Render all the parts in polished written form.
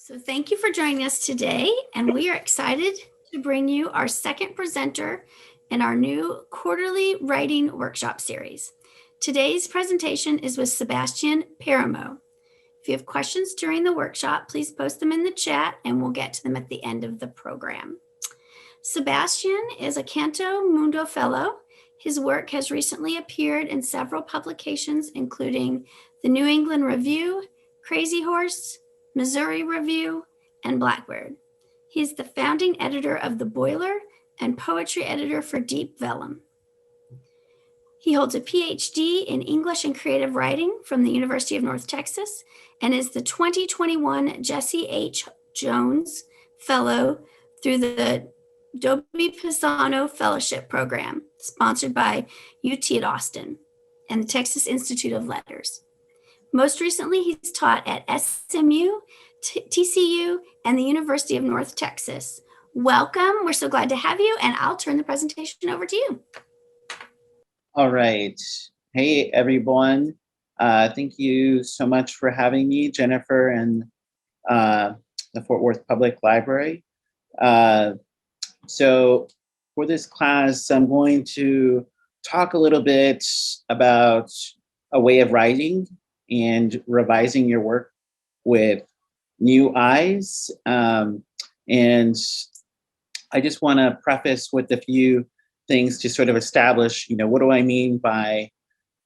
So thank you for joining us today, and we are excited to bring you our second presenter in our new quarterly writing workshop series. Today's presentation is with Sebastian Paramo. If you have questions during the workshop, please post them in the chat and we'll get to them at the end of the program. Sebastian is a Canto Mundo Fellow. His work has recently appeared in several publications, including the New England Review, Crazy Horse, Missouri Review, and Blackbird. He is the founding editor of The Boiler and poetry editor for Deep Vellum. He holds a PhD in English and Creative Writing from the University of North Texas and is the 2021 Jesse H. Jones Fellow through the Dobie Pisano Fellowship Program, sponsored by UT at Austin and the Texas Institute of Letters. Most recently, he's taught at SMU, TCU, and the University of North Texas. Welcome. We're so glad to have you, and I'll turn the presentation over to you. All right. Hey, everyone. Thank you so much for having me, Jennifer, and the Fort Worth Public Library. So for this class, I'm going to talk a little bit about a way of writing and revising your work with new eyes. And I just want to preface with a few things to sort of establish, what do I mean by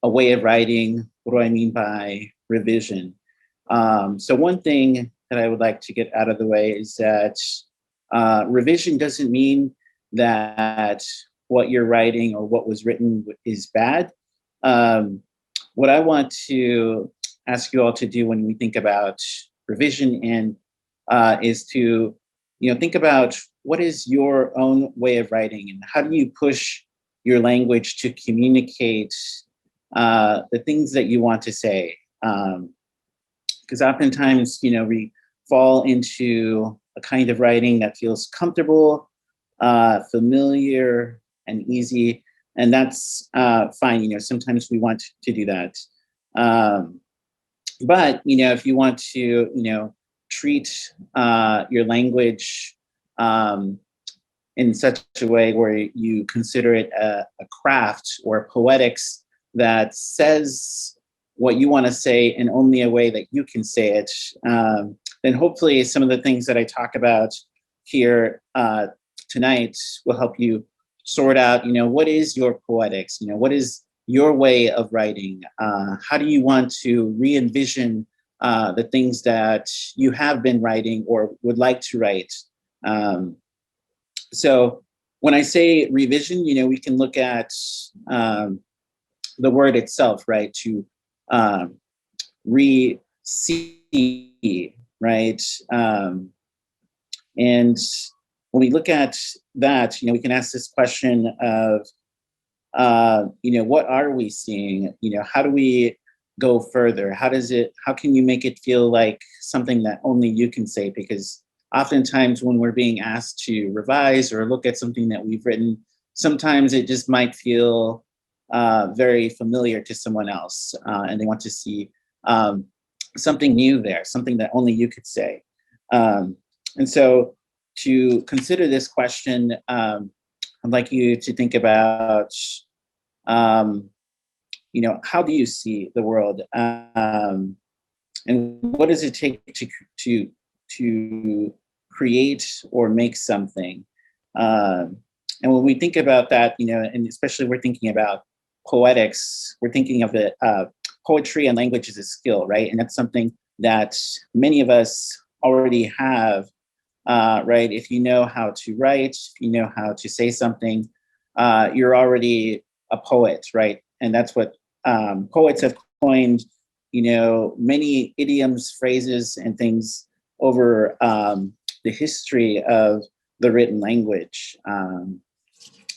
a way of writing? What do I mean by revision? So one thing that I would like to get out of the way is that revision doesn't mean that what you're writing or what was written is bad. What I want to ask you all to do when we think about revision and is to, think about what is your own way of writing and how do you push your language to communicate the things that you want to say. Because oftentimes, we fall into a kind of writing that feels comfortable, familiar, and easy. And that's fine. Sometimes we want to do that. But, if you want to, treat your language in such a way where you consider it a craft or poetics that says what you want to say in only a way that you can say it, then hopefully some of the things that I talk about here tonight will help you sort out, what is your poetics? What is your way of writing? How do you want to re-envision the things that you have been writing or would like to write? So when I say revision, we can look at the word itself, right? To re-see, right? And when we look at that, we can ask this question of, what are we seeing? How do we go further? How can you make it feel like something that only you can say? Because oftentimes when we're being asked to revise or look at something that we've written, sometimes it just might feel very familiar to someone else, and they want to see something new there, something that only you could say. And so to consider this question, I'd like you to think about, how do you see the world? And what does it take to create or make something? And when we think about that, and especially we're thinking about poetics, we're thinking of it, poetry and language as a skill, right? And that's something that many of us already have, right? If you know how to write, if you know how to say something, you're already a poet, right? And that's what poets have coined, many idioms, phrases, and things over the history of the written language.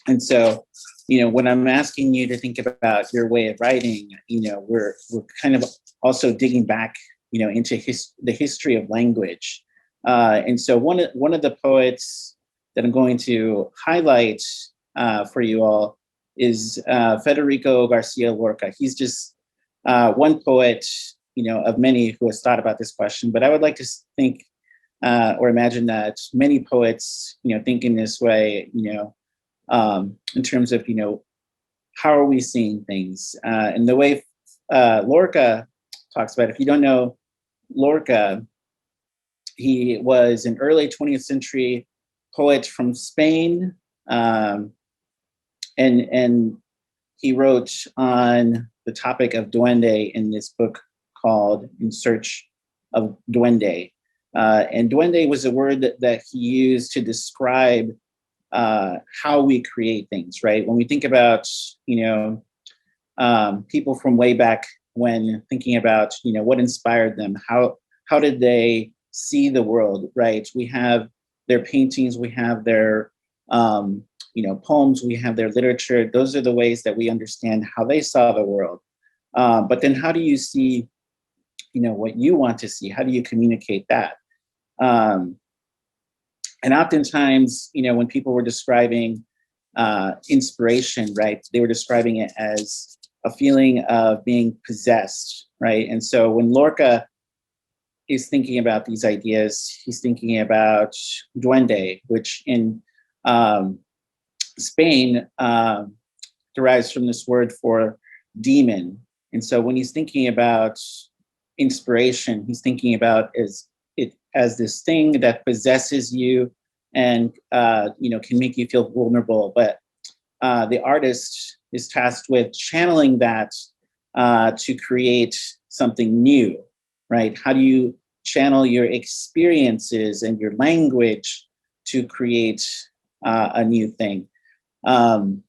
And so, when I'm asking you to think about your way of writing, we're kind of also digging back, into the history of language. And so one of the poets that I'm going to highlight for you all is Federico Garcia Lorca. He's just one poet, of many who has thought about this question, but I would like to think or imagine that many poets, think in this way, in terms of, how are we seeing things? And the way Lorca talks about it, if you don't know Lorca, he was an early 20th century poet from Spain, and he wrote on the topic of duende in this book called In Search of Duende. And duende was a word that he used to describe how we create things, right? When we think about, people from way back when, thinking about, what inspired them, how did they see the world, right? We have their paintings, we have their, poems, we have their literature. Those are the ways that we understand how they saw the world. But then how do you see, what you want to see? How do you communicate that? And oftentimes, when people were describing inspiration, right, they were describing it as a feeling of being possessed, right? And so when Lorca is thinking about these ideas, he's thinking about duende, which in Spain derives from this word for demon. And so when he's thinking about inspiration, he's thinking about it as this thing that possesses you and can make you feel vulnerable. But the artist is tasked with channeling that to create something new, right? How do you channel your experiences and your language to create a new thing? And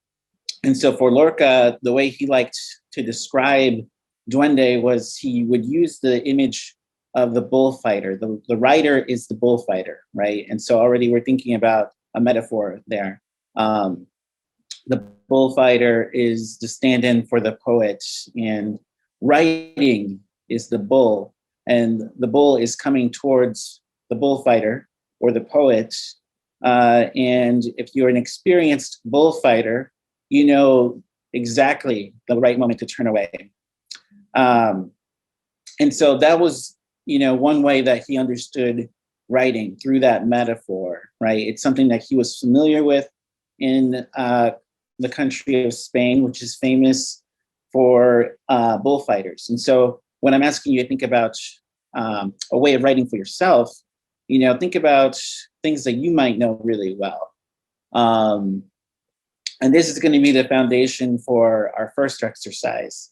so for Lorca, the way he liked to describe duende was he would use the image of the bullfighter. The writer is the bullfighter, right? And so already we're thinking about a metaphor there. The bullfighter is the stand-in for the poet, and writing is the bull, and the bull is coming towards the bullfighter or the poet. And if you're an experienced bullfighter, you know exactly the right moment to turn away. And so that was, one way that he understood writing, through that metaphor, right? It's something that he was familiar with in the country of Spain, which is famous for bullfighters. And so when I'm asking you to think about a way of writing for yourself, think about things that you might know really well. And this is going to be the foundation for our first exercise.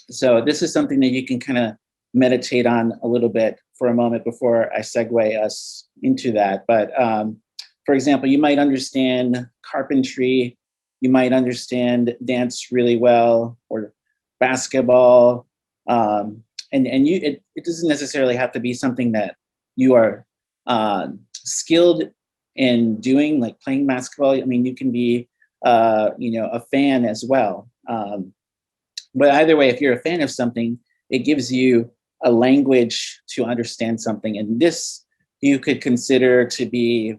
So this is something that you can kind of meditate on a little bit for a moment before I segue us into that. But for example, you might understand carpentry, you might understand dance really well, or basketball. It doesn't necessarily have to be something that you are skilled in doing, like playing basketball. I mean, you can be, a fan as well. But either way, if you're a fan of something, it gives you a language to understand something. And this you could consider to be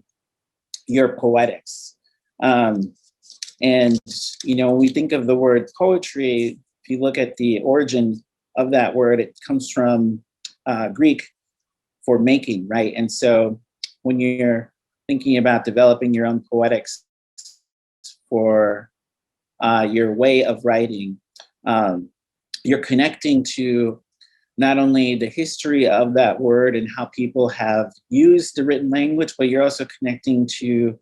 your poetics. And, when we think of the word poetry, if you look at the origin of that word, it comes from Greek for making, right? And so when you're thinking about developing your own poetics for your way of writing, you're connecting to not only the history of that word and how people have used the written language, but you're also connecting to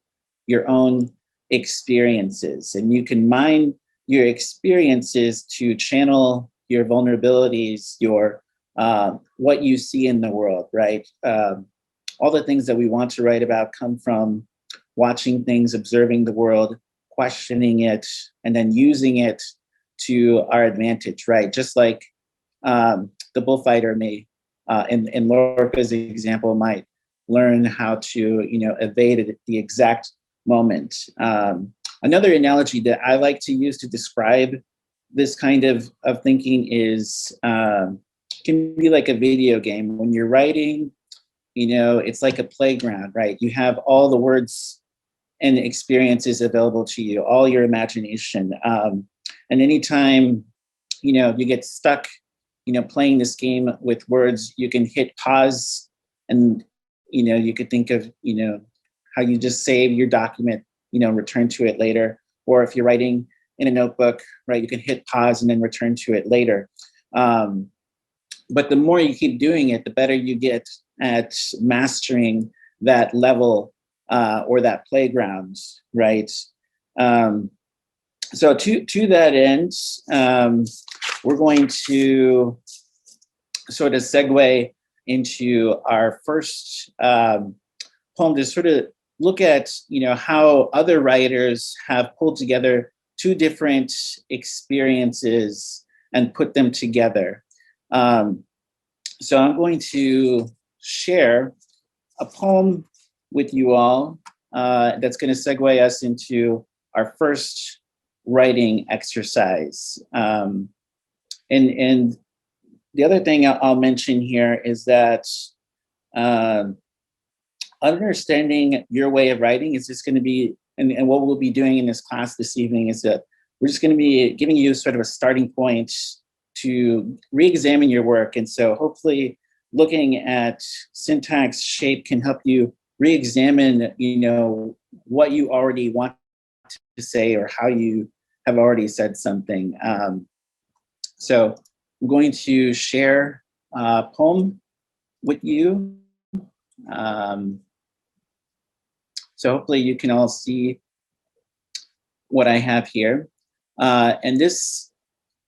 your own experiences. And you can mine your experiences to channel your vulnerabilities, your what you see in the world, right? All the things that we want to write about come from watching things, observing the world, questioning it, and then using it to our advantage, right? Just like the bullfighter may, in Lorca's example, might learn how to, evade it at the exact moment. Another analogy that I like to use to describe this kind of thinking is, can be like a video game. When you're writing, it's like a playground, right? You have all the words and experiences available to you, all your imagination. And anytime, you get stuck, playing this game with words, you can hit pause And, you could think of, how you just save your document, return to it later. Or if you're writing in a notebook, right, you can hit pause and then return to it later. But the more you keep doing it, the better you get at mastering that level or that playground, right? So to that end, we're going to sort of segue into our first poem to sort of look at, how other writers have pulled together two different experiences and put them together. So I'm going to share a poem with you all that's going to segue us into our first writing exercise. And the other thing I'll mention here is that understanding your way of writing is just going to be, and what we'll be doing in this class this evening is that we're just going to be giving you sort of a starting point to re-examine your work. And so hopefully looking at syntax shape can help you re-examine, what you already want to say or how you have already said something. So I'm going to share a poem with you. So hopefully you can all see what I have here. And this,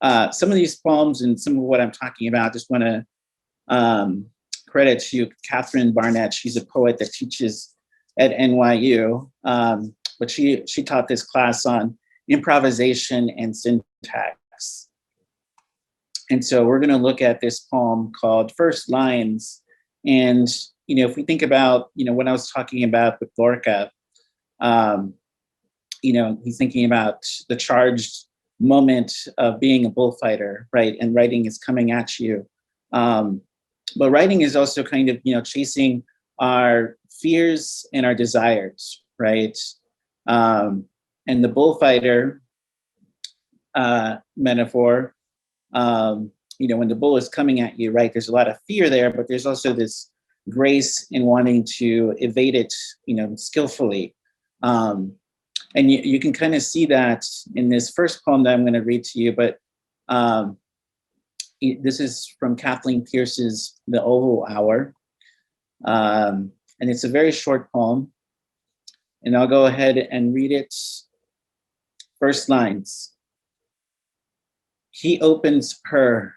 some of these poems and some of what I'm talking about, just want to credit to Catherine Barnett. She's a poet that teaches at NYU, but she taught this class on improvisation and syntax. And so we're going to look at this poem called First Lines. And, if we think about, what I was talking about with Lorca, he's thinking about the charged moment of being a bullfighter, right? And writing is coming at you. But writing is also kind of, chasing our fears and our desires, right? And the bullfighter metaphor, when the bull is coming at you, right, there's a lot of fear there, but there's also this grace in wanting to evade it, skillfully. And you can kind of see that in this first poem that I'm going to read to you, but this is from Kathleen Pierce's The Oval Hour. And it's a very short poem. And I'll go ahead and read it. First lines. He opens her.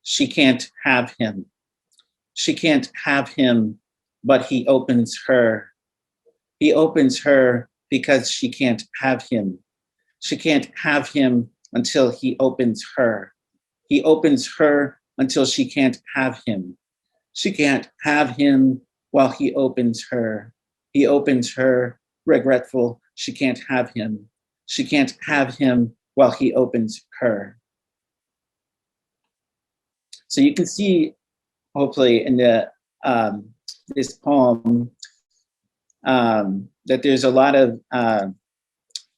She can't have him. She can't have him, but he opens her. He opens her because she can't have him. She can't have him until he opens her. He opens her until she can't have him. She can't have him while he opens her. He opens her, regretful, she can't have him. She can't have him while he opens her. So you can see, hopefully, in the this poem, that there's a lot of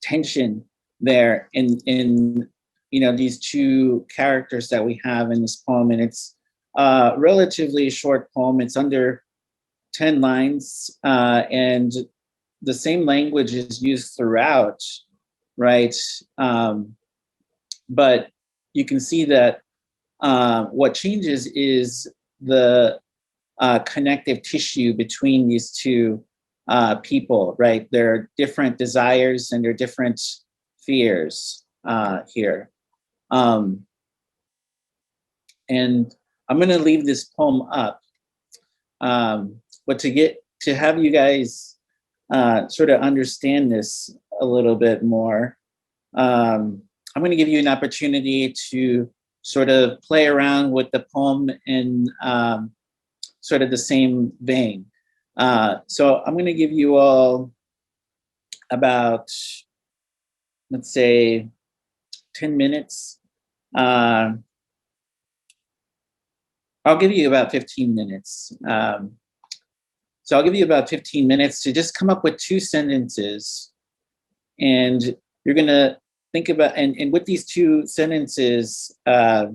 tension there in these two characters that we have in this poem, and it's a relatively short poem. It's under 10 lines, and the same language is used throughout, right? But you can see that what changes is the connective tissue between these two people, right? There are different desires and there are different fears here. And I'm going to leave this poem up, but to have you guys sort of understand this a little bit more, I'm going to give you an opportunity to sort of play around with the poem in sort of the same vein. So I'm going to give you all about, let's say, 10 minutes. I'll give you about 15 minutes. So I'll give you about 15 minutes to just come up with 2 sentences. And you're going to think about, and with these 2 sentences, they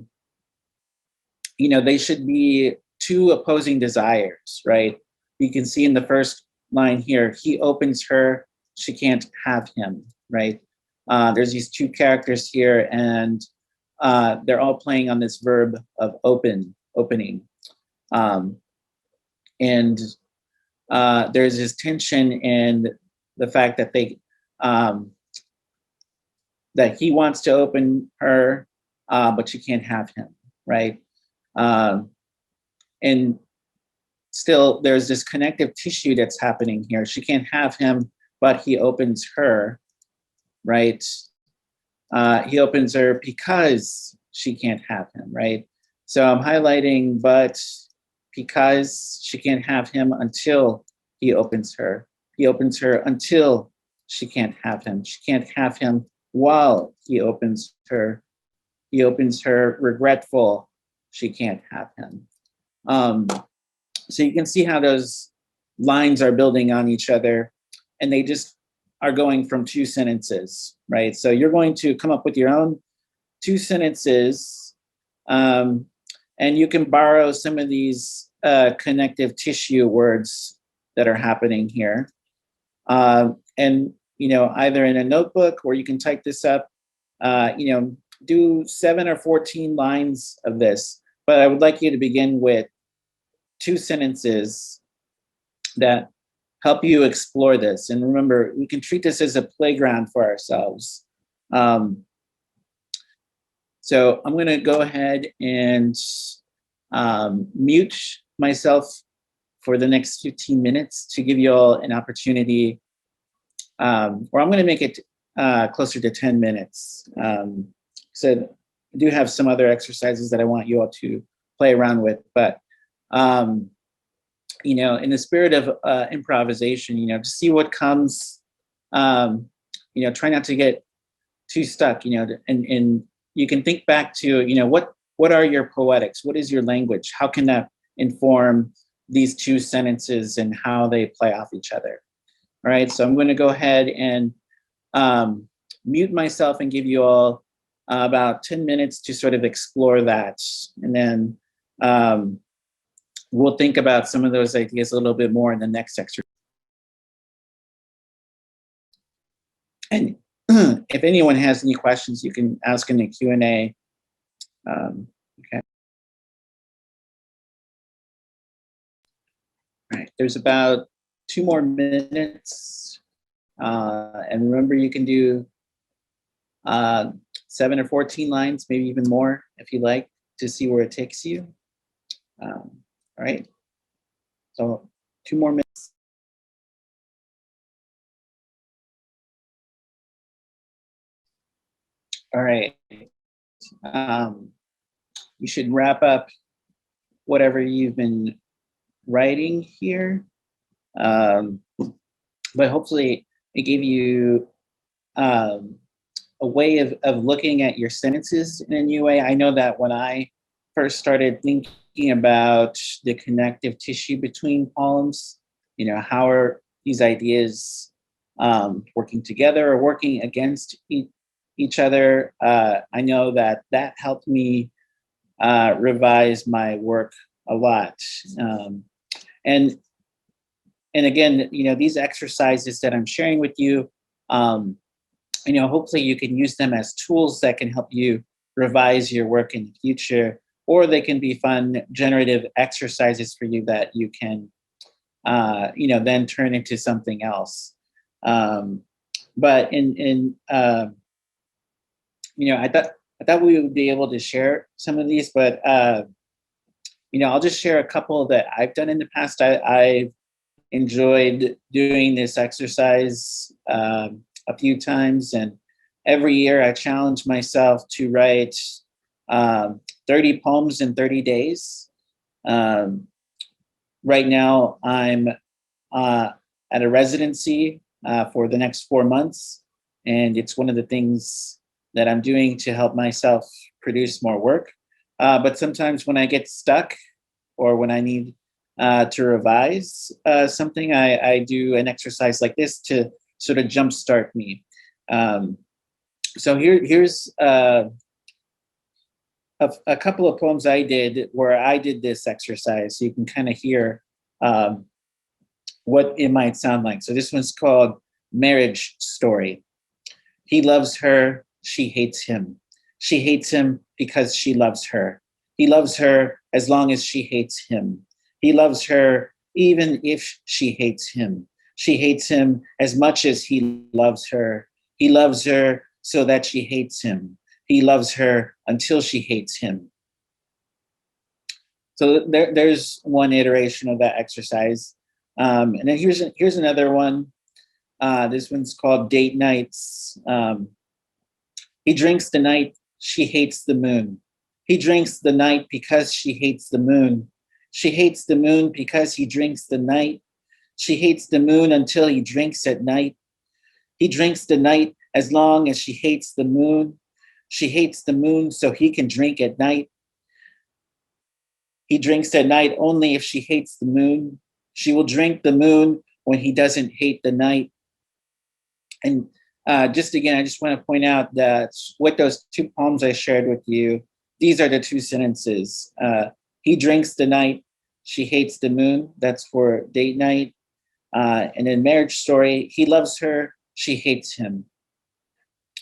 should be two opposing desires, right? You can see in the first line here, he opens her, she can't have him, right? There's these two characters here, and they're all playing on this verb of opening. And there's this tension in the fact that that he wants to open her, but she can't have him, right? And still, there's this connective tissue that's happening here. She can't have him, but he opens her, right? He opens her because she can't have him, right? So I'm highlighting, but because she can't have him until he opens her. He opens her until she can't have him. She can't have him while he opens her. He opens her regretful. She can't have him. So you can see how those lines are building on each other, and they just are going from two sentences, right? So you're going to come up with your own two sentences, and you can borrow some of these connective tissue words that are happening here. And, either in a notebook, or you can type this up, do 7 or 14 lines of this. But I would like you to begin with two sentences that help you explore this. And remember, we can treat this as a playground for ourselves. So I'm going to go ahead and mute myself for the next 15 minutes to give you all an opportunity, or I'm going to make it closer to 10 minutes. So I do have some other exercises that I want you all to play around with, but in the spirit of improvisation, to see what comes, try not to get too stuck, and you can think back to, what are your poetics? What is your language? How can that inform these two sentences and how they play off each other? All right, so I'm going to go ahead and mute myself and give you all about 10 minutes to sort of explore that. And then we'll think about some of those ideas a little bit more in the next exercise. And if anyone has any questions, you can ask in the Q&A. Okay. All right, there's about 2 more minutes. And remember, you can do 7 or 14 lines, maybe even more if you like, to see where it takes you. All right, so 2 more minutes. All right, you should wrap up whatever you've been writing here, but hopefully it gave you a way of looking at your sentences in a new way. I know that when I first started thinking about the connective tissue between poems, how are these ideas working together or working against each other? I know that helped me revise my work a lot. And again, these exercises that I'm sharing with you, hopefully you can use them as tools that can help you revise your work in the future, or they can be fun generative exercises for you that you can, then turn into something else. But I thought we would be able to share some of these, but I'll just share a couple that I've done in the past. I've enjoyed doing this exercise a few times, and every year I challenge myself to write 30 poems in 30 days. Right now I'm at a residency for the next 4 months, and it's one of the things that I'm doing to help myself produce more work. But sometimes when I get stuck, or when I need to revise something, I do an exercise like this to sort of jumpstart me. So here's a couple of poems I did where I did this exercise, so you can kind of hear what it might sound like. So this one's called Marriage Story. He loves her, she hates him. She hates him because she loves her. He loves her as long as she hates him. He loves her even if she hates him. She hates him as much as he loves her. He loves her so that she hates him. He loves her until she hates him. So there's one iteration of that exercise. And then here's another one. This one's called Date Nights. He drinks the night, she hates the moon. He drinks the night because she hates the moon. She hates the moon because he drinks the night. She hates the moon until he drinks at night. He drinks the night as long as she hates the moon. She hates the moon so he can drink at night. He drinks at night only if she hates the moon. She will drink the moon when he doesn't hate the night. And just again, I just want to point out that with those two poems I shared with you, these are the two sentences. He drinks the night, she hates the moon. That's for Date Night. And in Marriage Story, he loves her, she hates him.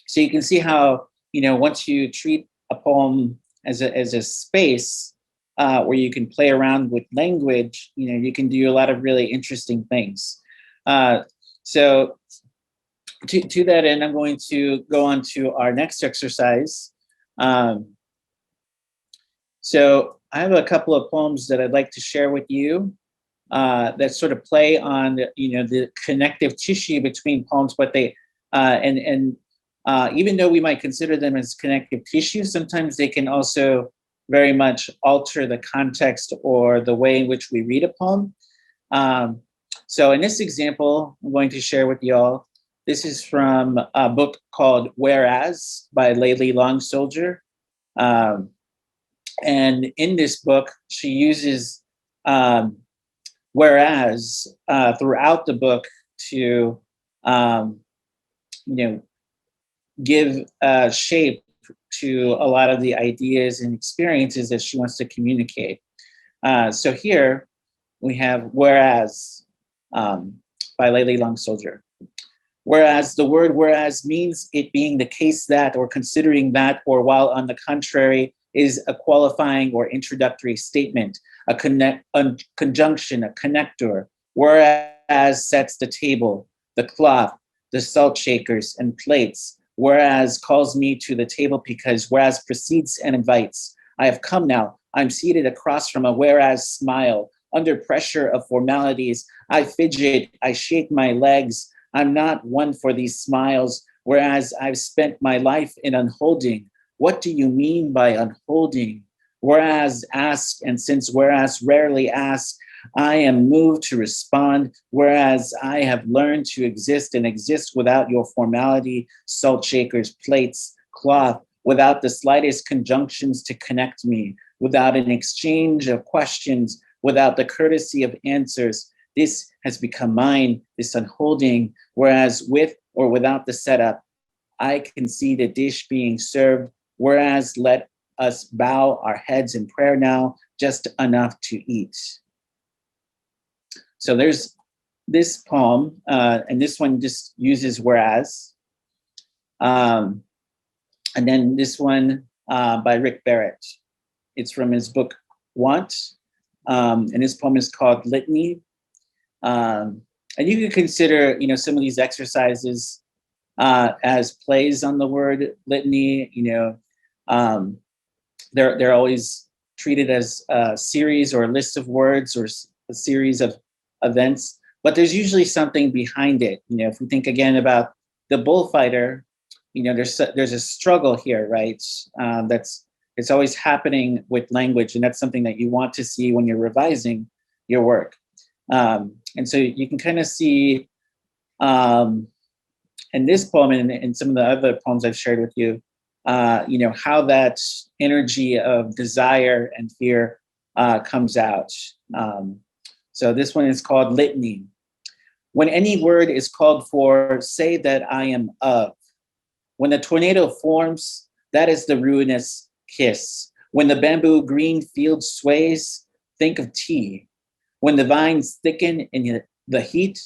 So you can see how, once you treat a poem as a space where you can play around with language, you can do a lot of really interesting things. So to that end, I'm going to go on to our next exercise. So I have a couple of poems that I'd like to share with you that sort of play on, the connective tissue between poems, but they, even though we might consider them as connective tissue, sometimes they can also very much alter the context or the way in which we read a poem. So in this example, I'm going to share with y'all, this is from a book called Whereas by Layli Long Soldier. And in this book, she uses whereas throughout the book to, give shape to a lot of the ideas and experiences that she wants to communicate. So here we have Whereas by Layli Long Soldier. Whereas the word whereas means it being the case that, or considering that, or while on the contrary, is a qualifying or introductory statement, a conjunction, a connector. Whereas sets the table, the cloth, the salt shakers and plates. Whereas calls me to the table because whereas precedes and invites. I have come now. I'm seated across from a whereas smile. Under pressure of formalities, I fidget, I shake my legs. I'm not one for these smiles, whereas I've spent my life in unholding. What do you mean by unholding? Whereas ask, and since whereas rarely ask, I am moved to respond, whereas I have learned to exist and exist without your formality, salt shakers, plates, cloth, without the slightest conjunctions to connect me, without an exchange of questions, without the courtesy of answers. This has become mine, this unholding, whereas with or without the setup, I can see the dish being served, whereas let us bow our heads in prayer now, just enough to eat. So there's this poem, and this one just uses whereas. And then this one by Rick Barrett. It's from his book, Want, and his poem is called Litany. And you can consider, some of these exercises as plays on the word litany. They're always treated as a series or a list of words or a series of events, but there's usually something behind it. If we think again about the bullfighter, there's a struggle here, right? It's always happening with language, and that's something that you want to see when you're revising your work. And so you can kind of see in this poem and some of the other poems I've shared with you, how that energy of desire and fear comes out. So this one is called Litany. When any word is called for, say that I am of. When the tornado forms, that is the ruinous kiss. When the bamboo green field sways, think of tea. When the vines thicken in the heat,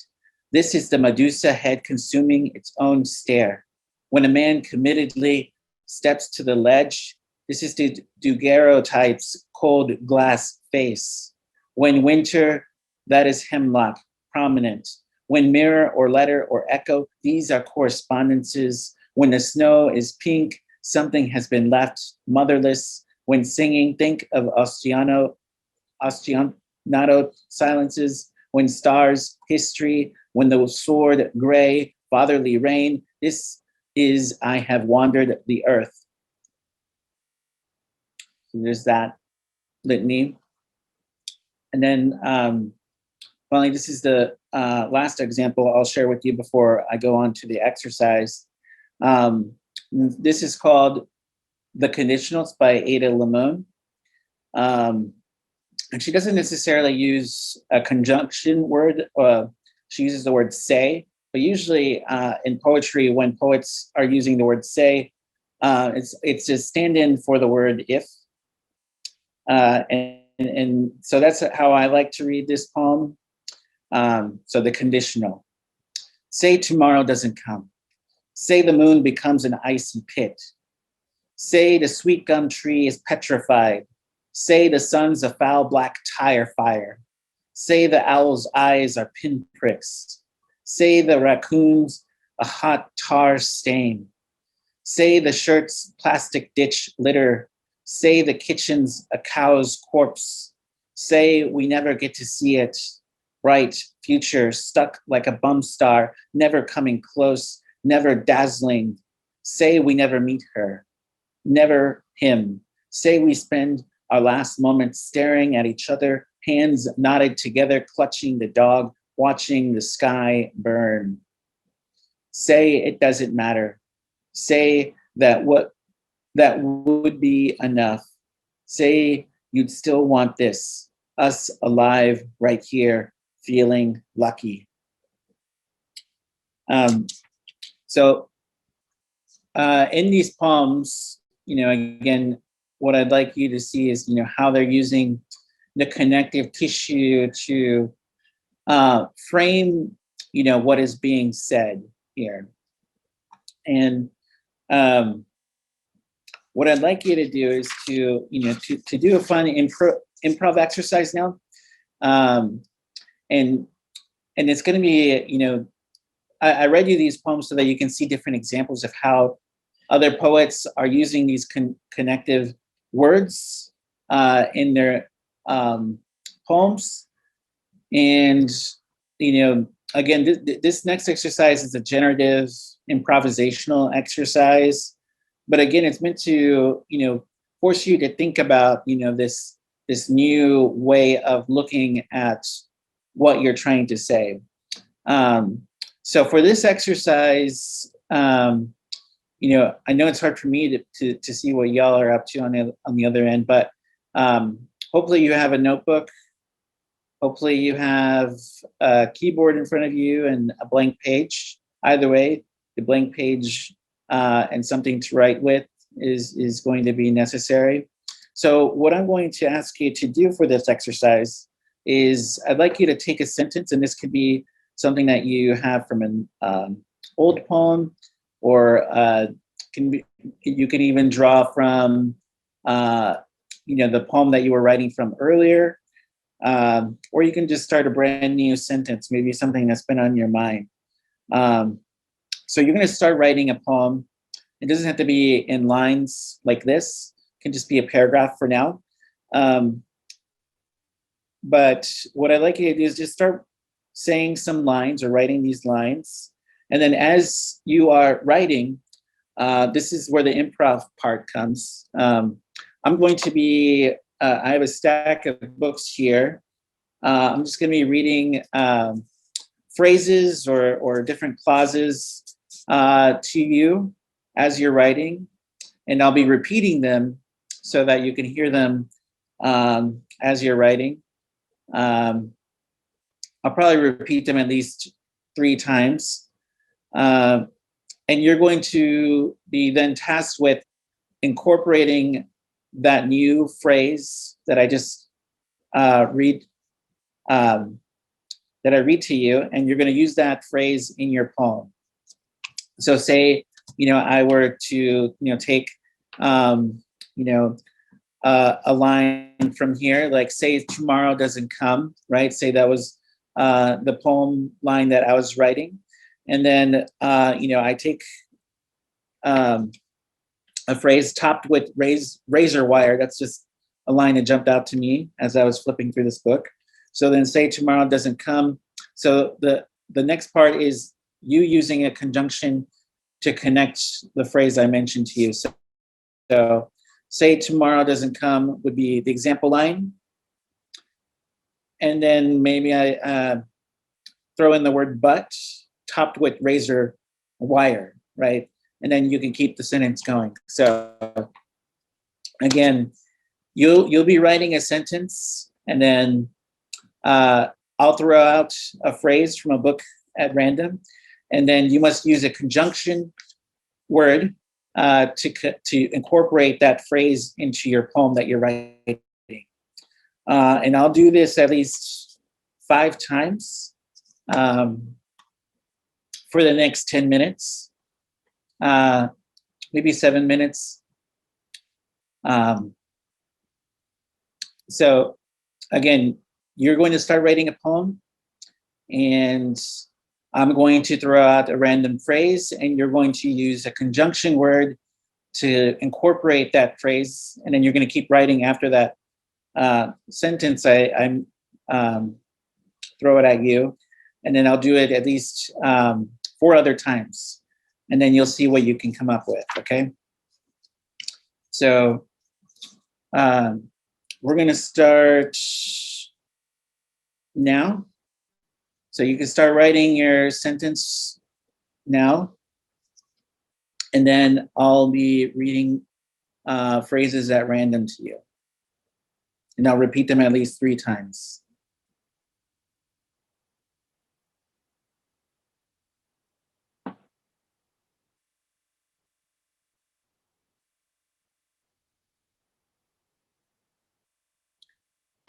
this is the Medusa head consuming its own stare. When a man committedly steps to the ledge, this is the daguerreotype's cold glass face. When winter, that is hemlock, prominent. When mirror or letter or echo, these are correspondences. When the snow is pink, something has been left motherless. When singing, think of ostinato silences. When stars, history. When the sword, gray, fatherly rain. This is I have wandered the earth. So there's that litany. And then finally, this is the last example I'll share with you before I go on to the exercise. This is called The Conditionals by Aydah Lamone. And she doesn't necessarily use a conjunction word. She uses the word say, but usually in poetry, when poets are using the word say, it's a stand-in for the word if. And so that's how I like to read this poem. So the conditional. Say tomorrow doesn't come. Say the moon becomes an icy pit. Say the sweet gum tree is petrified. Say the sun's a foul black tire fire. Say the owl's eyes are pinpricks. Say the raccoon's a hot tar stain. Say the shirt's plastic ditch litter. Say the kitchen's a cow's corpse. Say we never get to see it. Bright future stuck like a bum star, never coming close, never dazzling. Say we never meet her, never him. Say we spend our last moments staring at each other, hands knotted together, clutching the dog, watching the sky burn. Say it doesn't matter. Say that would be enough. Say you'd still want this, us alive right here, feeling lucky. So in these poems, again, what I'd like you to see is, how they're using the connective tissue to frame, what is being said here. And what I'd like you to do is to do a fun improv exercise now. And it's going to be, I read you these poems so that you can see different examples of how other poets are using these connective words in their poems. And, again, this next exercise is a generative improvisational exercise. But again, it's meant to, force you to think about, this new way of looking at what you're trying to say. So for this exercise, I know it's hard for me to see what y'all are up to on the other end, but hopefully you have a notebook. Hopefully you have a keyboard in front of you and a blank page. Either way, the blank page and something to write with is going to be necessary. So what I'm going to ask you to do for this exercise is I'd like you to take a sentence, and this could be something that you have from an old poem, or you can even draw from the poem that you were writing from earlier, or you can just start a brand new sentence, maybe something that's been on your mind. So you're going to start writing a poem. It doesn't have to be in lines like this. It can just be a paragraph for now. But what I'd like you to do is just start saying some lines or writing these lines. And then as you are writing, this is where the improv part comes. I'm going to be, I have a stack of books here. I'm just going to be reading phrases or different clauses to you as you're writing. And I'll be repeating them so that you can hear them as you're writing. I'll probably repeat them at least 3 times. And you're going to be then tasked with incorporating that new phrase that I just read, that I read to you, and you're going to use that phrase in your poem. So say, I were to, take, a line from here, like say tomorrow doesn't come, right? Say that was the poem line that I was writing. And then, I take a phrase topped with razor wire. That's just a line that jumped out to me as I was flipping through this book. So then say tomorrow doesn't come. So the next part is you using a conjunction to connect the phrase I mentioned to you. So say tomorrow doesn't come would be the example line. And then maybe I throw in the word but topped with razor wire, right? And then you can keep the sentence going. So again, you'll be writing a sentence, and then I'll throw out a phrase from a book at random, and then you must use a conjunction word to incorporate that phrase into your poem that you're writing. And I'll do this at least 5 times for the next 10 minutes, maybe 7 minutes. So again, you're going to start writing a poem, and I'm going to throw out a random phrase, and you're going to use a conjunction word to incorporate that phrase, and then you're going to keep writing after that sentence I'm throw it at you, and then I'll do it at least 4 other times, and then you'll see what you can come up with. Okay. So we're going to start now. So you can start writing your sentence now, and then I'll be reading phrases at random to you, and I'll repeat them at least 3 times.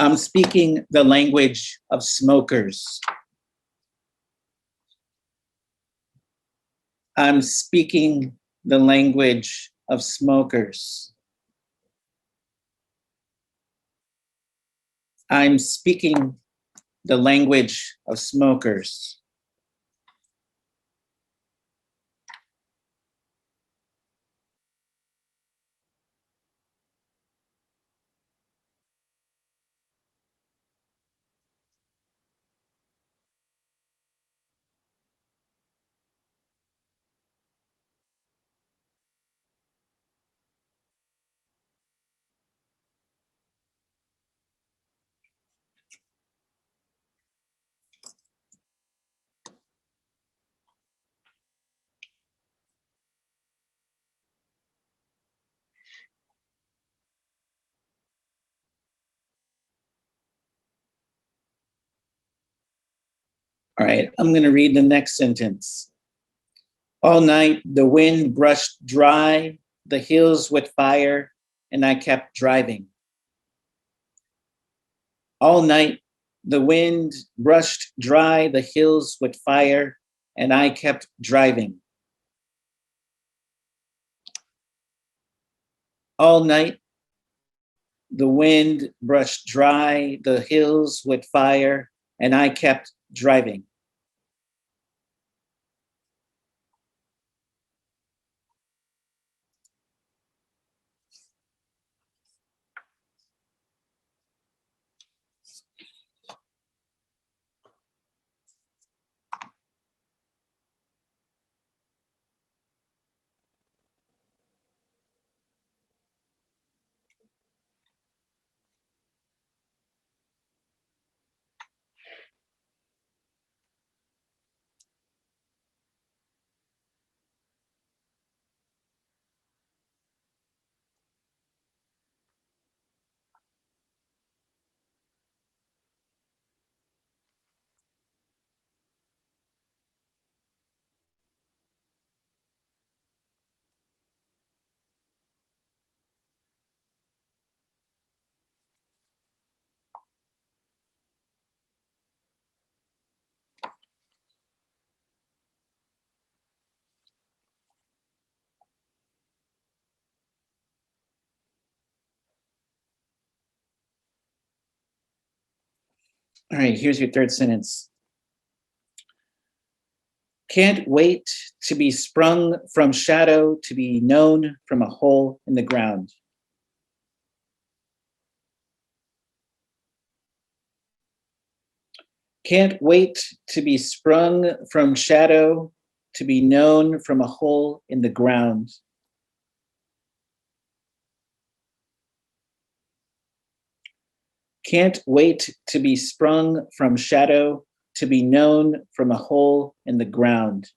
I'm speaking the language of smokers. I'm speaking the language of smokers. I'm speaking the language of smokers. All right, I'm going to read the next sentence. All night, the wind brushed dry the hills with fire, and I kept driving. All night, the wind brushed dry the hills with fire, and I kept driving. All night, the wind brushed dry the hills with fire, and I kept driving. All right, here's your third sentence. Can't wait to be sprung from shadow, to be known from a hole in the ground. Can't wait to be sprung from shadow, to be known from a hole in the ground. Can't wait to be sprung from shadow, to be known from a hole in the ground.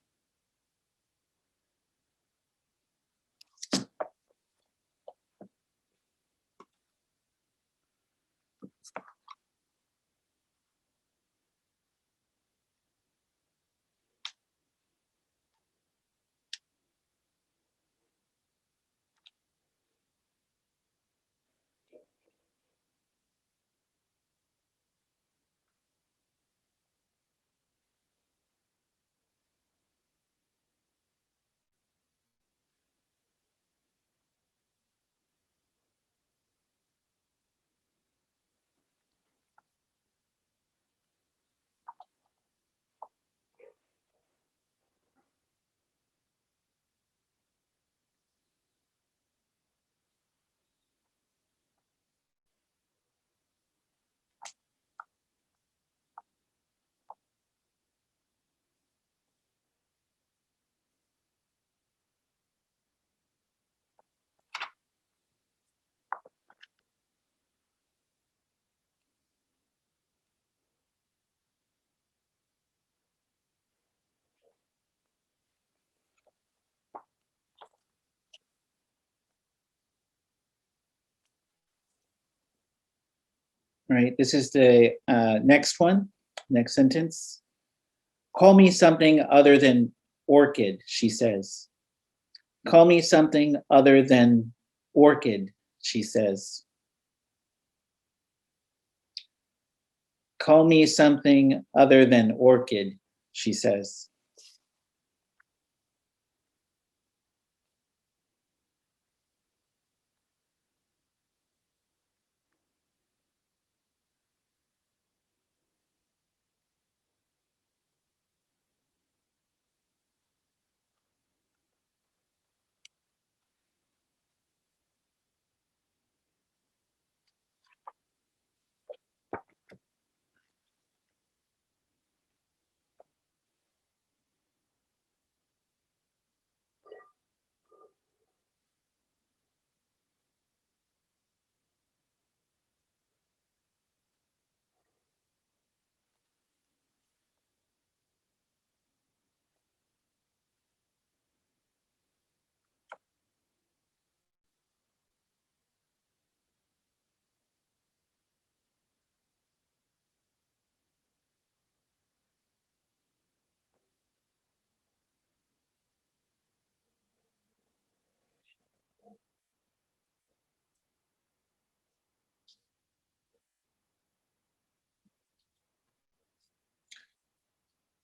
All right, this is the next one, next sentence. Call me something other than orchid, she says. Call me something other than orchid, she says. Call me something other than orchid, she says.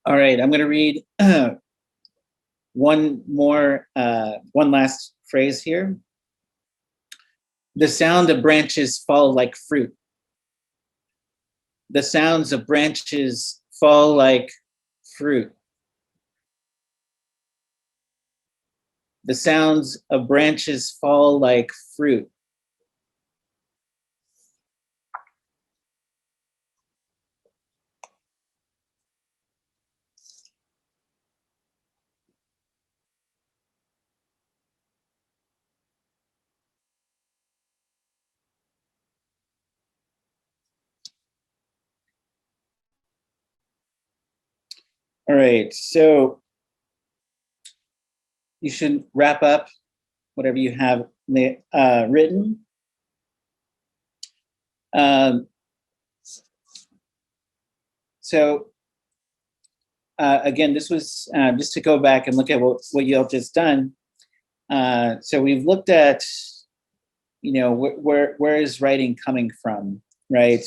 All right, I'm going to read one last phrase here. The sound of branches fall like fruit. The sounds of branches fall like fruit. The sounds of branches fall like fruit. All right, so you should wrap up whatever you have written. So again, this was just to go back and look at what you all just done. So we've looked at, where is writing coming from, right?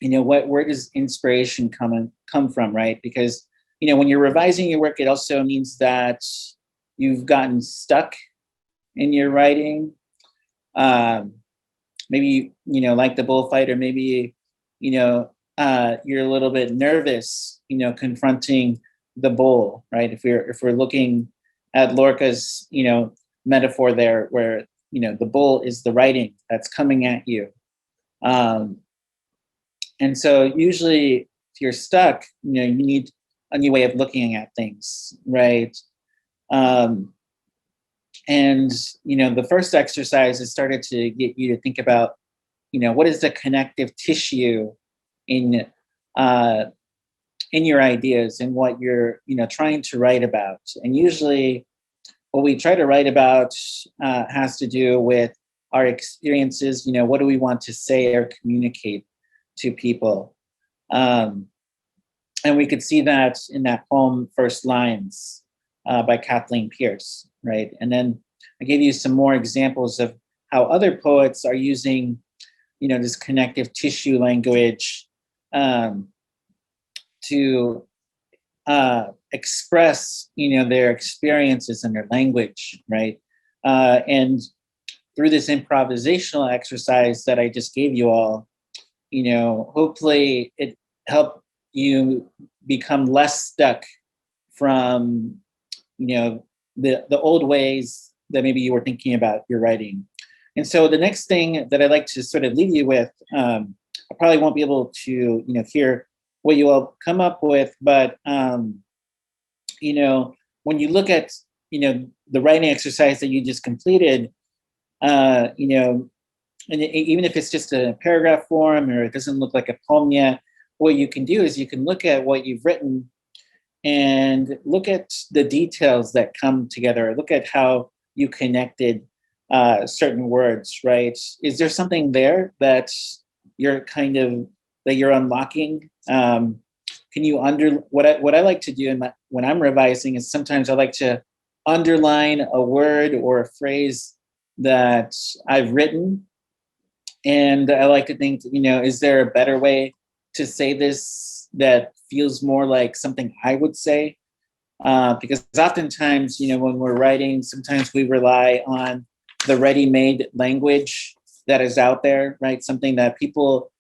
Where does inspiration come from, right? Because when you're revising your work, it also means that you've gotten stuck in your writing. maybe, like the bullfight, or maybe, you're a little bit nervous, confronting the bull, right? If we're looking at Lorca's, metaphor there, where, the bull is the writing that's coming at you. And so usually if you're stuck, you need a new way of looking at things, right? And the first exercise has started to get you to think about, what is the connective tissue in your ideas and what you're, trying to write about. And usually what we try to write about has to do with our experiences. What do we want to say or communicate to people? And we could see that in that poem, First Lines, by Kathleen Pierce, right? And then I gave you some more examples of how other poets are using, this connective tissue language to express, their experiences and their language, right? And through this improvisational exercise that I just gave you all, hopefully it helped you become less stuck from, the old ways that maybe you were thinking about your writing. And so the next thing that I'd like to sort of leave you with, I probably won't be able to, hear what you all come up with, but, when you look at, the writing exercise that you just completed, and even if it's just a paragraph form or it doesn't look like a poem yet, what you can do is you can look at what you've written and look at the details that come together. Look at how you connected certain words, right? Is there something there that you're unlocking? Can you what I like to do when I'm revising is sometimes I like to underline a word or a phrase that I've written, and I like to think, is there a better way to say this that feels more like something I would say? Because oftentimes, when we're writing, sometimes we rely on the ready-made language that is out there, right? Something that people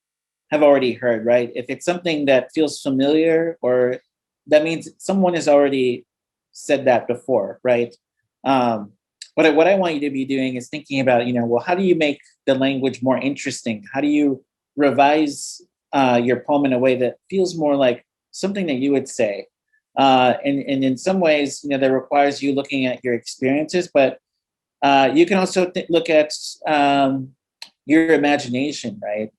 have already heard, right? If it's something that feels familiar, or that means someone has already said that before, right? What I want you to be doing is thinking about, well, how do you make the language more interesting? How do you revise your poem in a way that feels more like something that you would say? And in some ways, that requires you looking at your experiences, but you can also look at your imagination, right?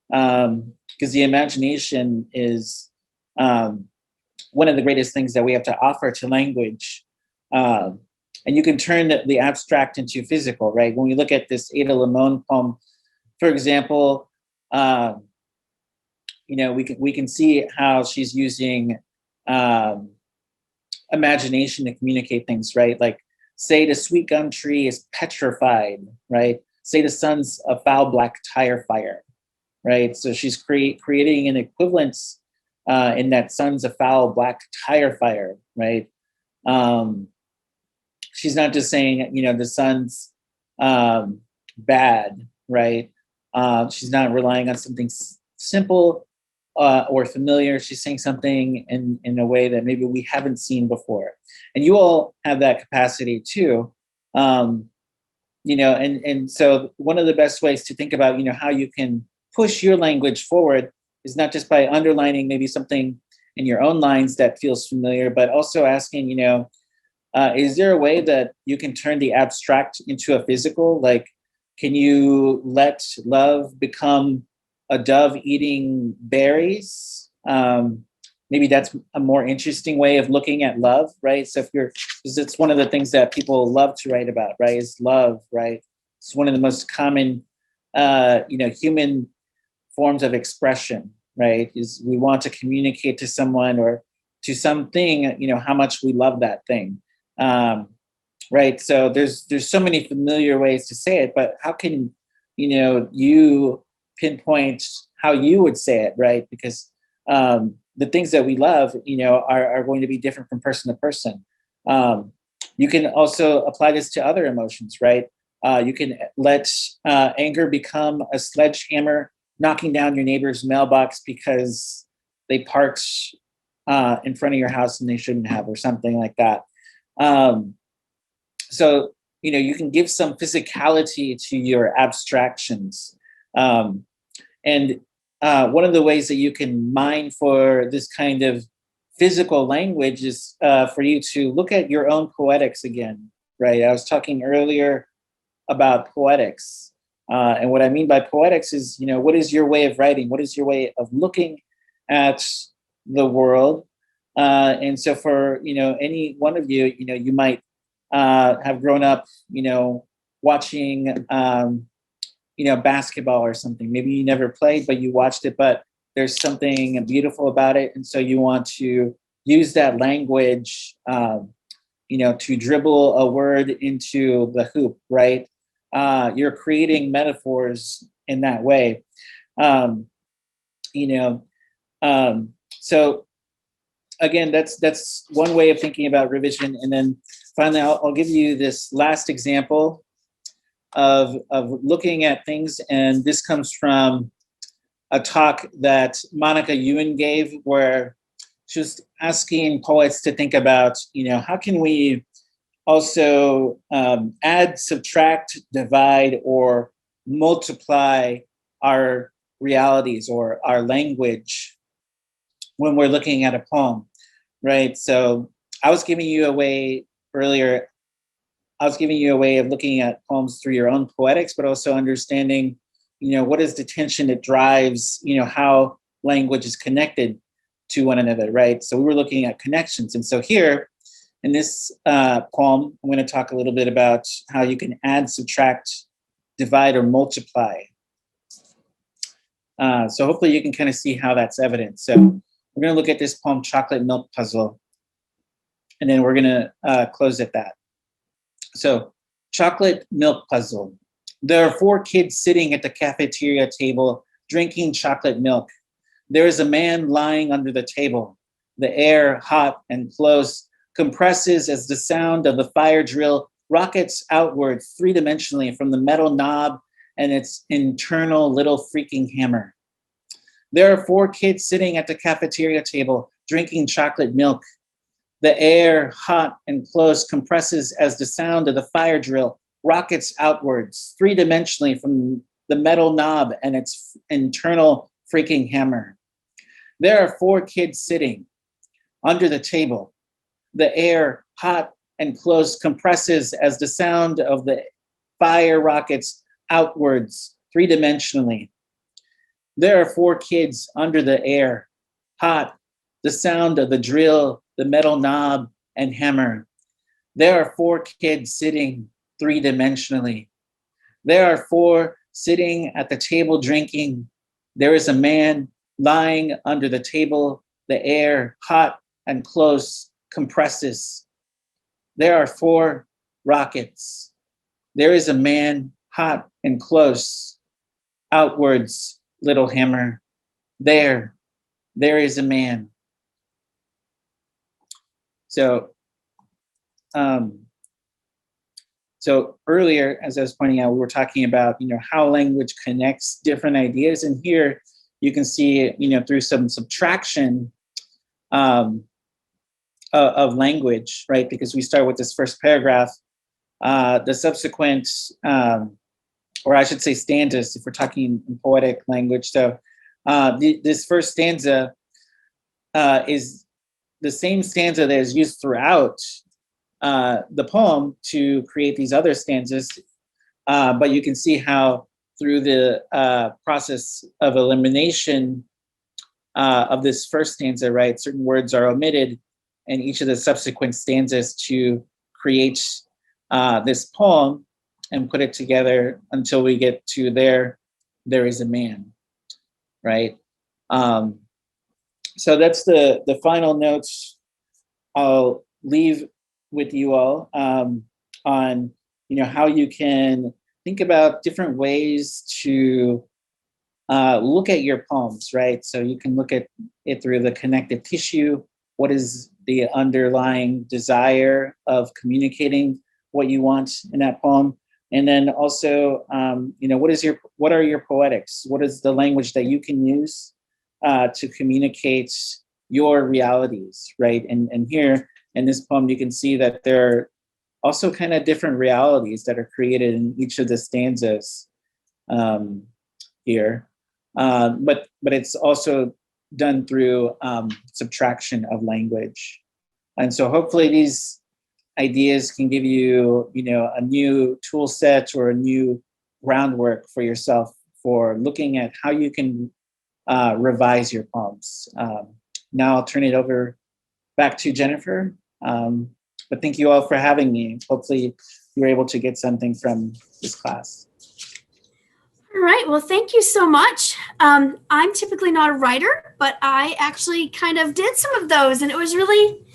Because the imagination is one of the greatest things that we have to offer to language. And you can turn the abstract into physical, right? When we look at this Aydah Lamone poem, for example, we can see how she's using imagination to communicate things, right? Like, say the sweet gum tree is petrified, right? Say the sun's a foul black tire fire, right? So she's creating an equivalence in that sun's a foul black tire fire, right? She's not just saying, the sun's bad, right? She's not relying on something simple or familiar. She's saying something in a way that maybe we haven't seen before. And you all have that capacity too. And so one of the best ways to think about, how you can push your language forward is not just by underlining maybe something in your own lines that feels familiar, but also asking, is there a way that you can turn the abstract into a physical? Like, can you let love become a dove eating berries? Maybe that's a more interesting way of looking at love, right? So because it's one of the things that people love to write about, right? Is love, right? It's one of the most common, human forms of expression, right? Is we want to communicate to someone or to something, how much we love that thing, right? So there's so many familiar ways to say it, but how can, you pinpoint how you would say it, right? Because the things that we love, are going to be different from person to person. You can also apply this to other emotions, right? You can let anger become a sledgehammer, knocking down your neighbor's mailbox because they parked in front of your house and they shouldn't have, or something like that. So, you can give some physicality to your abstractions. And one of the ways that you can mine for this kind of physical language is for you to look at your own poetics again, right? I was talking earlier about poetics. And what I mean by poetics is, what is your way of writing? What is your way of looking at the world? And so for, any one of you, you might have grown up, watching, basketball or something. Maybe you never played, but you watched it, but there's something beautiful about it. And so you want to use that language, to dribble a word into the hoop, right? You're creating metaphors in that way. So again, that's one way of thinking about revision. And then finally, I'll give you this last example of looking at things. And this comes from a talk that Monica Ewan gave, where she was asking poets to think about, how can we also add, subtract, divide, or multiply our realities or our language when we're looking at a poem, right? So I was giving you a way earlier. I was giving you a way of looking at poems through your own poetics, but also understanding, what is the tension that drives, how language is connected to one another, right? So we were looking at connections. And so here in this poem, I'm going to talk a little bit about how you can add, subtract, divide, or multiply. So hopefully you can kind of see how that's evident. So we're going to look at this poem, Chocolate Milk Puzzle, and then we're going to close at that. So, Chocolate Milk Puzzle. There are 4 kids sitting at the cafeteria table drinking chocolate milk. There is a man lying under the table. The air, hot and close, compresses as the sound of the fire drill rockets outward 3-dimensionally from the metal knob and its internal little freaking hammer. There are 4 kids sitting at the cafeteria table drinking chocolate milk. The air, hot and close, compresses as the sound of the fire drill rockets outwards 3-dimensionally from the metal knob and its internal freaking hammer. There are 4 kids sitting under the table. The air, hot and close, compresses as the sound of the fire rockets outwards 3-dimensionally. There are 4 kids under the air, hot, the sound of the drill, the metal knob and hammer. There are 4 kids sitting 3-dimensionally. There are 4 sitting at the table drinking. There is a man lying under the table. The air, hot and close, compresses. There are 4 rockets. There is a man, hot and close, outwards, little hammer. There is a man. So earlier, as I was pointing out, we were talking about, how language connects different ideas. And here you can see, through some subtraction of language, right? Because we start with this first paragraph, the subsequent, or I should say stanzas, if we're talking in poetic language. So this first stanza is the same stanza that is used throughout the poem to create these other stanzas, but you can see how through the process of elimination of this first stanza, right, certain words are omitted in each of the subsequent stanzas to create this poem and put it together until we get to there is a man, right? So that's the final notes I'll leave with you all on, how you can think about different ways to look at your poems, right? So you can look at it through the connective tissue. What is the underlying desire of communicating what you want in that poem? And then also, what are your poetics? What is the language that you can use to communicate your realities, right? And here in this poem, you can see that there are also kind of different realities that are created in each of the stanzas here. But it's also done through subtraction of language. And so hopefully these ideas can give you, a new tool set or a new groundwork for yourself for looking at how you can revise your poems. Now I'll turn it over back to Jennifer. But thank you all for having me. Hopefully you were able to get something from this class. All right, well, thank you so much. I'm typically not a writer, but I actually kind of did some of those, and it was really,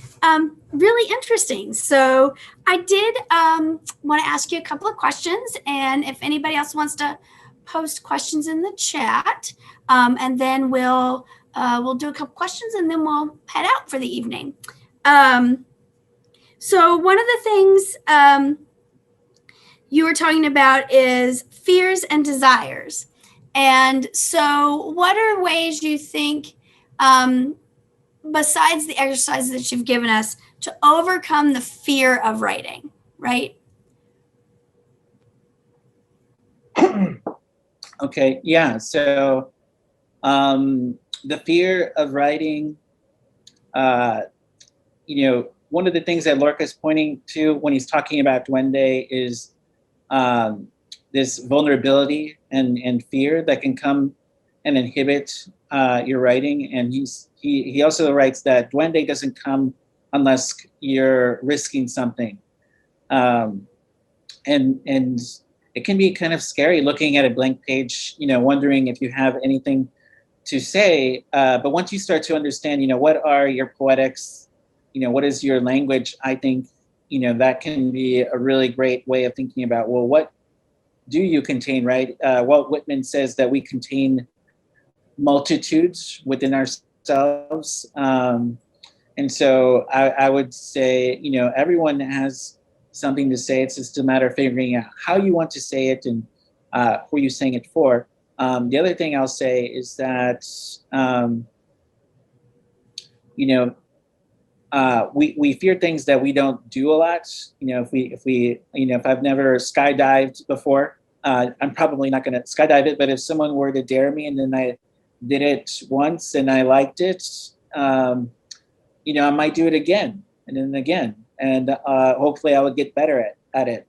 really interesting. So I did want to ask you a couple of questions, and if anybody else wants to post questions in the chat, and then we'll do a couple questions, and then we'll head out for the evening. So one of the things you were talking about is fears and desires. And so what are ways you think, besides the exercises that you've given us, to overcome the fear of writing, right? Okay, yeah. So the fear of writing, one of the things that Lorca is pointing to when he's talking about Duende is this vulnerability and fear that can come and inhibit your writing. And he also writes that Duende doesn't come unless you're risking something. And it can be kind of scary looking at a blank page, wondering if you have anything to say. But once you start to understand, what are your poetics, what is your language, I think, that can be a really great way of thinking about, well, what do you contain, right? Walt Whitman says that we contain multitudes within ourselves. And so I would say, everyone has something to say. It's just a matter of figuring out how you want to say it and who you're saying it for. The other thing I'll say is that, we fear things that we don't do a lot. If I've never skydived before, I'm probably not going to skydive it. But if someone were to dare me and then I did it once and I liked it, I might do it again and then again, and hopefully I would get better at it.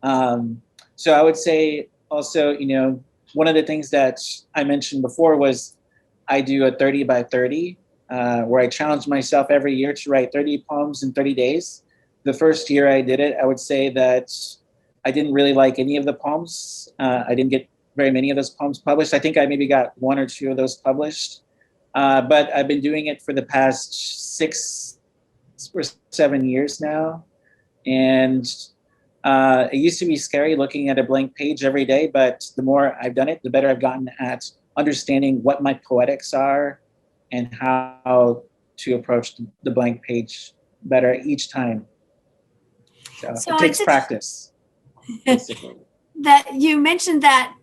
So I would say also, one of the things that I mentioned before was I do a 30 by 30, where I challenge myself every year to write 30 poems in 30 days. The first year I did it, I would say that I didn't really like any of the poems. I didn't get very many of those poems published. I think I maybe got one or two of those published. But I've been doing it for the past 6 or 7 years now. And it used to be scary looking at a blank page every day, but the more I've done it, the better I've gotten at understanding what my poetics are and how to approach the blank page better each time. So it takes practice, basically. That you mentioned that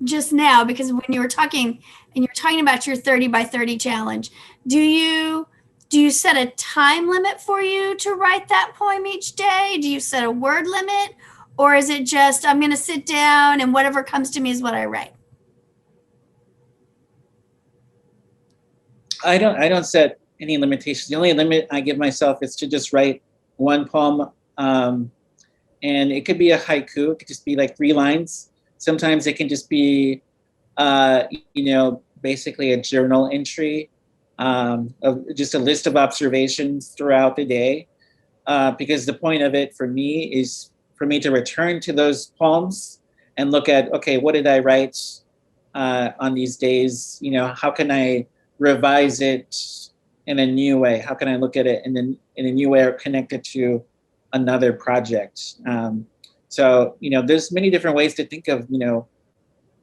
just now, because when you were talking and you're talking about your 30 by 30 challenge, do you set a time limit for you to write that poem each day? Do you set a word limit, or is it just I'm going to sit down and whatever comes to me is what I write? I don't set any limitations. The only limit I give myself is to just write one poem, and it could be a haiku. It could just be like 3 lines. Sometimes it can just be, basically a journal entry, of just a list of observations throughout the day. Because the point of it for me is for me to return to those poems and look at, okay, what did I write on these days? How can I revise it in a new way? How can I look at it in a new way or connect it to another project? So, there's many different ways to think of,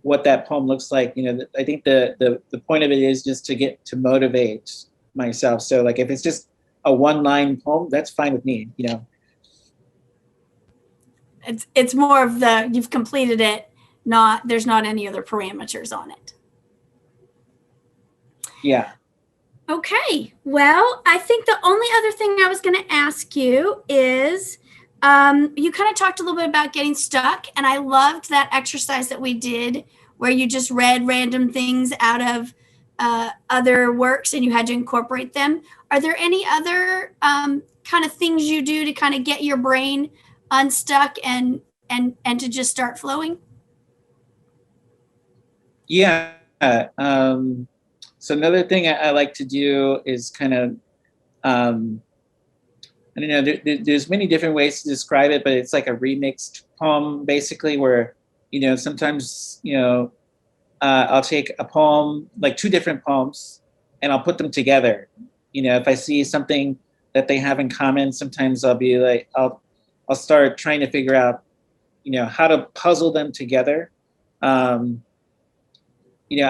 what that poem looks like. I think the point of it is just to get to motivate myself. So like if it's just a 1-line poem, that's fine with me, it's more of the, you've completed it, not, there's not any other parameters on it. Yeah. Okay, well, I think the only other thing I was going to ask you is, you kind of talked a little bit about getting stuck, and I loved that exercise that we did where you just read random things out of other works and you had to incorporate them. Are there any other kind of things you do to kind of get your brain unstuck and to just start flowing? Yeah. So another thing I like to do is kind of, I don't know, there's many different ways to describe it, but it's like a remixed poem, basically, where, sometimes, I'll take a poem, like two different poems, and I'll put them together. If I see something that they have in common, sometimes I'll be like, I'll start trying to figure out, how to puzzle them together. I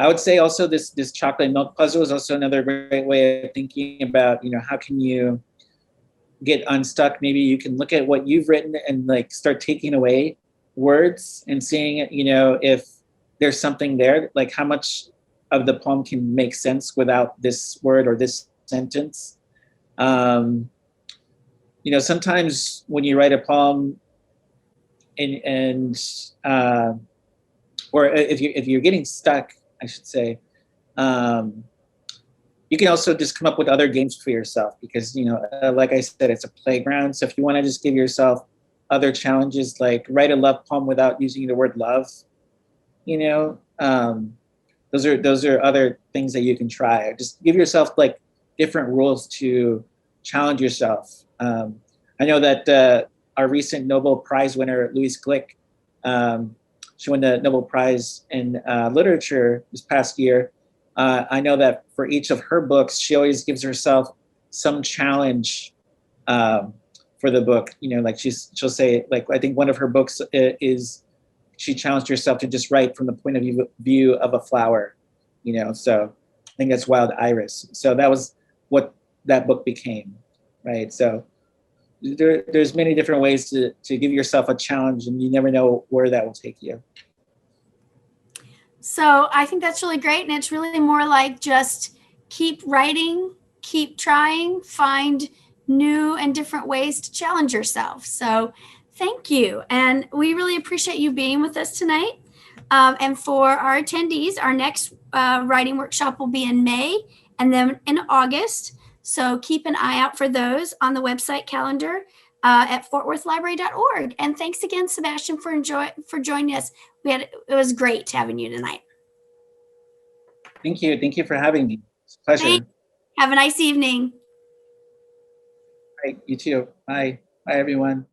would say also this chocolate milk puzzle is also another great way of thinking about, how can you get unstuck. Maybe you can look at what you've written and like start taking away words and seeing, if there's something there, like how much of the poem can make sense without this word or this sentence. Sometimes when you write a poem and or if you're getting stuck, I should say, you can also just come up with other games for yourself because, like I said, it's a playground. So if you want to just give yourself other challenges, like write a love poem without using the word love, those are other things that you can try. Just give yourself like different rules to challenge yourself. I know that our recent Nobel Prize winner, Louise Glick, she won the Nobel Prize in literature this past year. I know that for each of her books, she always gives herself some challenge for the book. Like she'll say, like, I think one of her books is she challenged herself to just write from the point of view of a flower. So I think that's Wild Iris. So that was what that book became, right? So there's many different ways to give yourself a challenge, and you never know where that will take you. So I think that's really great. And it's really more like just keep writing, keep trying, find new and different ways to challenge yourself. So thank you. And we really appreciate you being with us tonight. And for our attendees, our next writing workshop will be in May and then in August. So keep an eye out for those on the website calendar at fortworthlibrary.org. And thanks again, Sebastian, for joining us. It was great having you tonight. Thank you. Thank you for having me. It's a pleasure. Thanks. Have a nice evening. All right, you too. Bye. Bye, everyone.